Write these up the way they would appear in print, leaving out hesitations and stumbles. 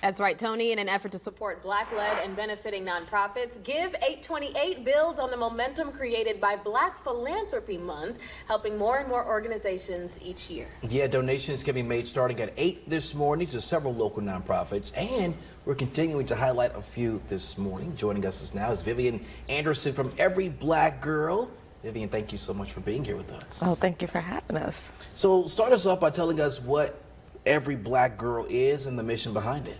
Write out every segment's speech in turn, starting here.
That's right, Tony. In an effort to support Black-led and benefiting nonprofits, Give 828 builds on the momentum created by Black Philanthropy Month, helping more and more organizations each year. Yeah, donations can be made starting at 8 this morning to several local nonprofits, and we're continuing to highlight a few this morning. Joining us now is Vivian Anderson from Every Black Girl. Vivian, thank you so much for being here with us. Oh, thank you for having us. So start us off by telling us what Every Black Girl is and the mission behind it.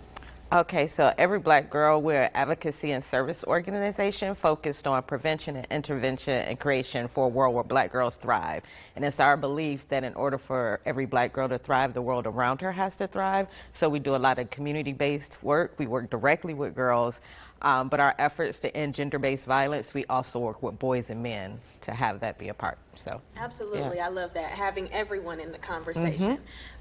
Okay, so Every Black Girl, we're an advocacy and service organization focused on prevention and intervention and creation for a world where Black girls thrive. And it's our belief that in order for every Black girl to thrive, the world around her has to thrive. So we do a lot of community-based work. We work directly with girls. But our efforts to end gender-based violence, we also work with boys and men to have that be a part. So absolutely, yeah. I love that, having everyone in the conversation.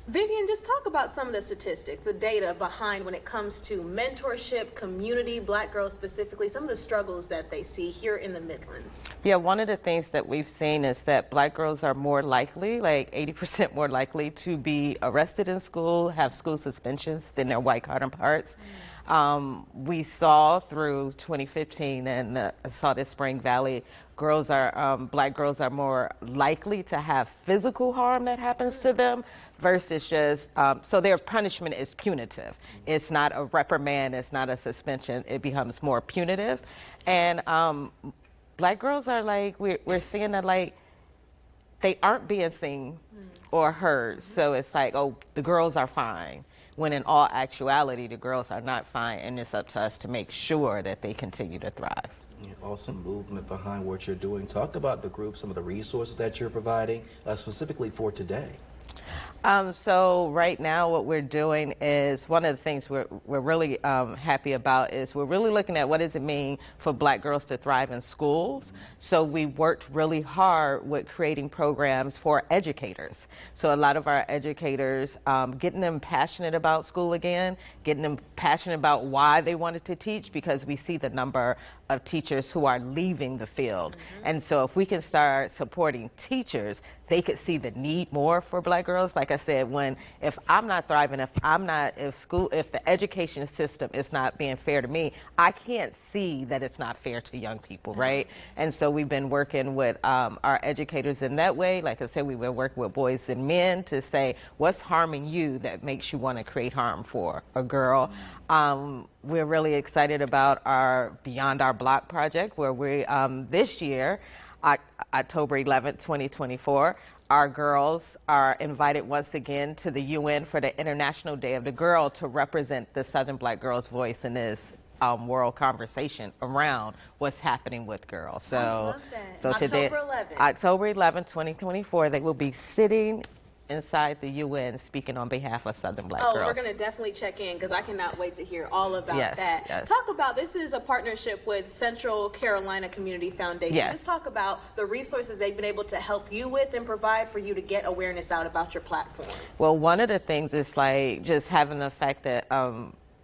Vivian, just talk about some of the statistics, the data behind when it comes to mentorship, community, Black girls specifically, some of the struggles that they see here in the Midlands. Yeah, one of the things that we've seen is that Black girls are more likely, like 80% more likely, to be arrested in school, have school suspensions than their white counterparts. We saw through 2015 and saw this Spring Valley, girls are, Black girls are more likely to have physical harm that happens to them versus just, so their punishment is punitive. It's not a reprimand, it's not a suspension, it becomes more punitive. And Black girls are like, we're seeing that like, they aren't being seen or heard. So it's like, oh, the girls are fine. When in all actuality, the girls are not fine, and it's up to us to make sure that they continue to thrive. Yeah, awesome movement behind what you're doing. Talk about the group, some of the resources that you're providing, specifically for today. So right now what we're doing is, one of the things we're really happy about is we're really looking at what does it mean for Black girls to thrive in schools. So we worked really hard with creating programs for educators. So a lot of our educators, getting them passionate about school again, getting them passionate about why they wanted to teach, because we see the number of teachers who are leaving the field. And so if we can start supporting teachers, they could see the need more for Black girls. Like I said, if I'm not thriving, if the education system is not being fair to me, I can't see that it's not fair to young people, right? And so we've been working with our educators in that way. Like I said, we've been working with boys and men to say, what's harming you that makes you want to create harm for a girl? We're really excited about our Beyond Our Block project, where we, this year, October 11th, 2024, our girls are invited once again to the UN for the International Day of the Girl to represent the Southern Black girls' voice in this world conversation around what's happening with girls. So, I love that. so today, October 11th, 2024, they will be sitting inside the UN speaking on behalf of Southern Black girls. Oh, we're going to definitely check in because I cannot wait to hear all about that. Yes. Talk about, this is a partnership with Central Carolina Community Foundation. Yes. Just talk about the resources they've been able to help you with and provide for you to get awareness out about your platform. Well, one of the things is like just having the fact that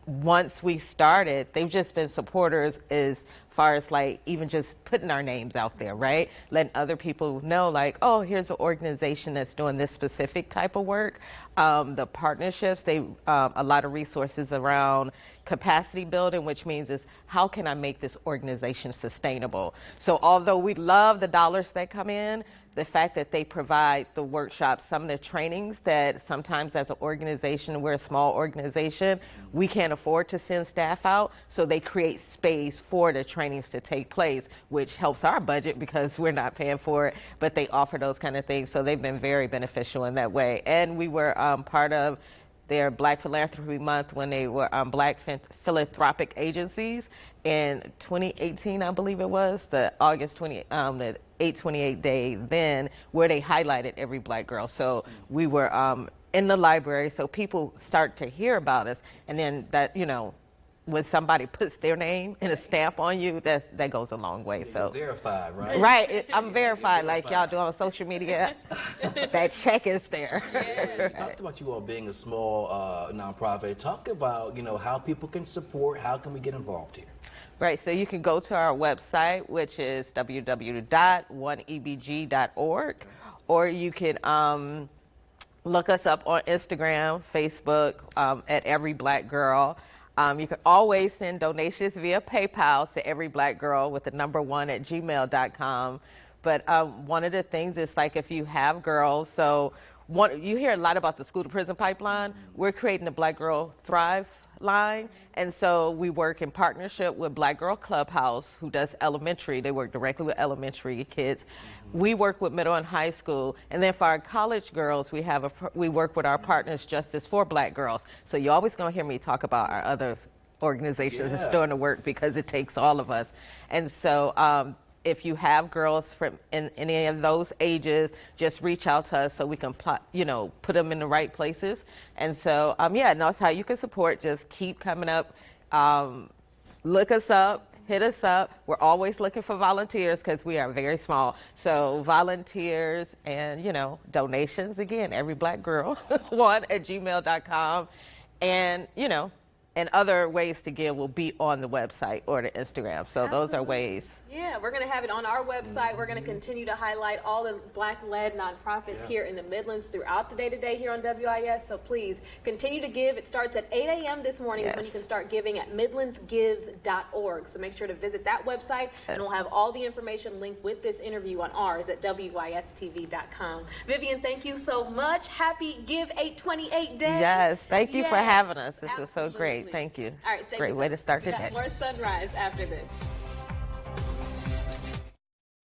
once we started, they've just been supporters as far as like even just putting our names out there, right? Letting other people know like, oh, here's an organization that's doing this specific type of work. The partnerships, a lot of resources around capacity building, which means is how can I make this organization sustainable? So although we love the dollars that come in, the fact that they provide the workshops, some of the trainings that sometimes as an organization, we're a small organization, we can't afford to send staff out, so they create space for the trainings to take place, which helps our budget because we're not paying for it, but they offer those kind of things, so they've been very beneficial in that way. And we were part of their Black Philanthropy Month when they were Black philanthropic agencies in 2018, I believe it was, the August 20, the 828 day then, where they highlighted every Black girl. So we were in the library, so people start to hear about us, and then that, you know, when somebody puts their name and a stamp on you, that goes a long way. So you're verified, right? Right, I'm verified, like y'all do on social media. That check is there. Yeah. You talked about you all being a small nonprofit. Talk about, you know, how people can support. How can we get involved here? Right, so you can go to our website, which is www.oneebg.org, or you can look us up on Instagram, Facebook, at Every Black Girl. You can always send donations via PayPal to everyblackgirl with the number 1 at gmail.com. But one of the things is like if you have girls, so you hear a lot about the school to prison pipeline. We're creating the Black Girl Thrive line, and so we work in partnership with Black Girl Clubhouse, who does elementary. They work directly with elementary kids. We work with middle and high school, and then for our college girls, we work with our partners Justice for Black Girls. So you're always going to hear me talk about our other organizations that's doing the work because it takes all of us. And so if you have girls from in any of those ages, just reach out to us so we can put them in the right places. And so yeah, and that's how you can support. Just keep coming up, look us up, hit us up. We're always looking for volunteers because we are very small. So volunteers and donations, again, everyblackgirl1@gmail.com, and and other ways to give will be on the website or the Instagram. So those are ways. Yeah, we're going to have it on our website. We're going to continue to highlight all the Black-led nonprofits here in the Midlands throughout the day today here on WIS. So please continue to give. It starts at 8 a.m. this morning is when you can start giving at midlandsgives.org. So make sure to visit that website, and we'll have all the information linked with this interview on ours at WISTV.com. Vivian, thank you so much. Happy Give 828 Day. Yes, thank you for having us. This was so great. Thank you. All right, stay great way to start the day. More Sunrise after this.